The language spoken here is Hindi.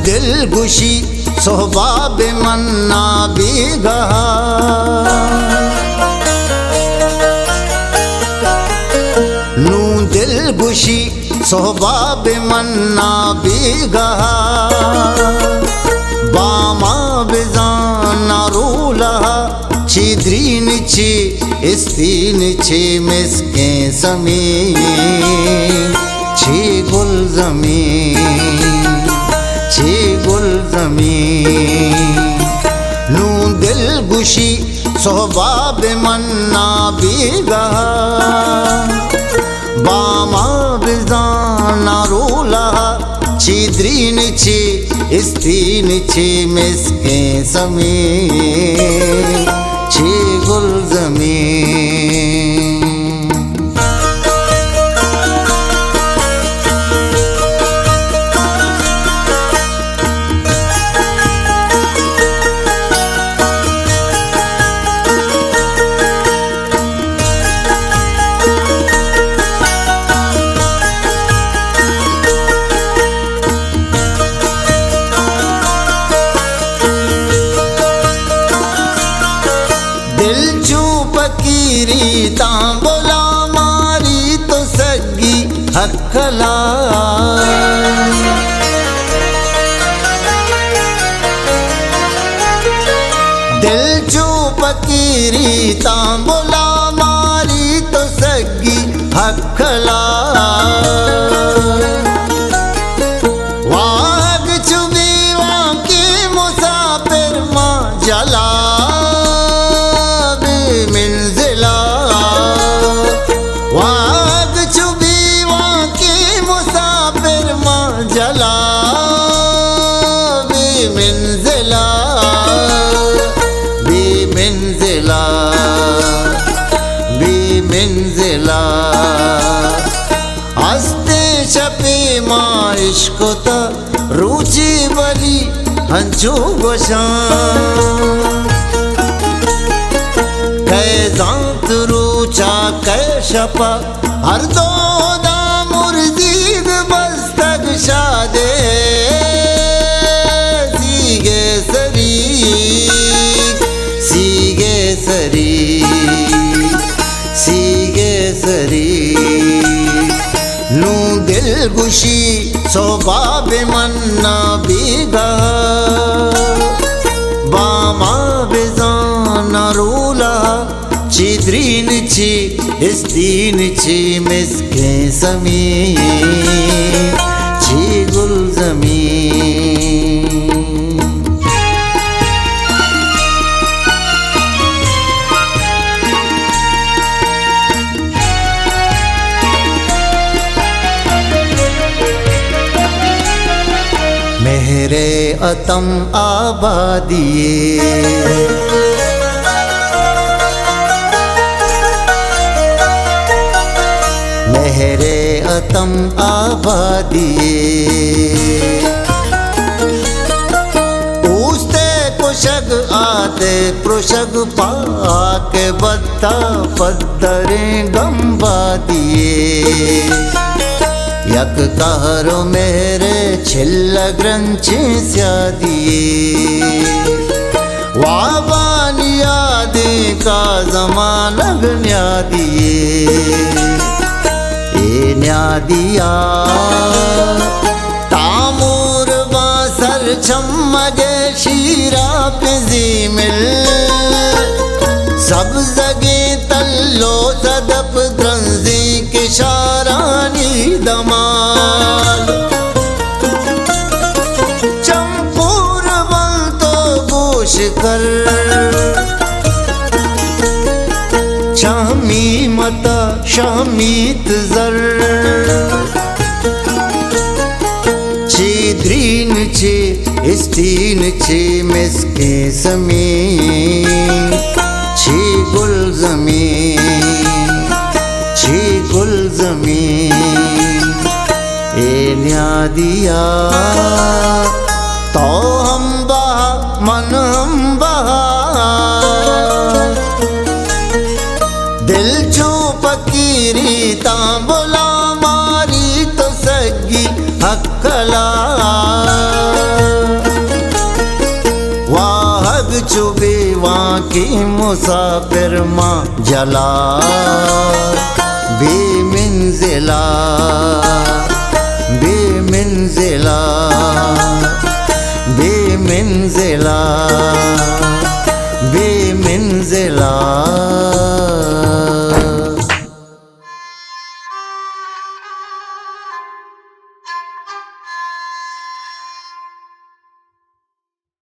दिलगुशी सोहबाब मन्ना बेगहा नू दिलगुशी सोहबाब मन्ना बेगहा बामा बेजाना रूलहा छिद्रीन छि इस्तीन छि मिसके समी छि गुल जमीन छि गुल जमीन नू दिलगुशी सोहबाब मन्ना बेगहा बामा बिजाना रूलहा छिद्रीन छि इस्तीन छि मिसके समी छि गुल जमीन दिल चूप कीरी तांबोला मारी तो सगी हकला दिल चूप कीरी तांबोला मारी तो सगी हकला वाग चुबी वाकी मुसाफिर मां जला वाग चुबी वाकी मुसाफिर मां जला बेमंजिला बेमंजिला बेमंजिला हंसते छपे मां इश्क ता रुचि बली हंचू गोशां कैजांत रूचा कैशपा हर दो दामुर्दीद बस्तक शादे सीगे सरी सीगे सरी सीगे सरी नू दिलगुशी सोहबाब मन्ना बेगहा बामा बेजाना रूला छिद्रीन छि इस्तीन छि मिसके समी छि गुल जमीन मेरे अतम आबादिए मेरे अतम आबादिए पूछते कुशग आते प्रुशग पाके बत्ता पत्तरे गंबा दिए यक कहरो मेरे छिल्ल ग्रंथि स्यादिए वाबानिया दे का जमाना न्यादिए न्यादिया तामूर बासर छम्मगे शीरा पे जीमिल सब जगे तल्लो सदप द्रंजी के शारानी दमाल चंपूर बल तो गोश कर शामी मता शामीत जर छिद्रीन छि इस्तीन छि मिसके समी छि गुल जमीन छि गुल जमीन न्यादिया तो हम बहा मन हम बहा दिल चूप कीरी तांबोला मारी तो सगी हकला चुबे वहाँ की मुसाफिर माँ जला बेमिंजिला बेमिंजिला बेमिंजिला बेमिंजिला।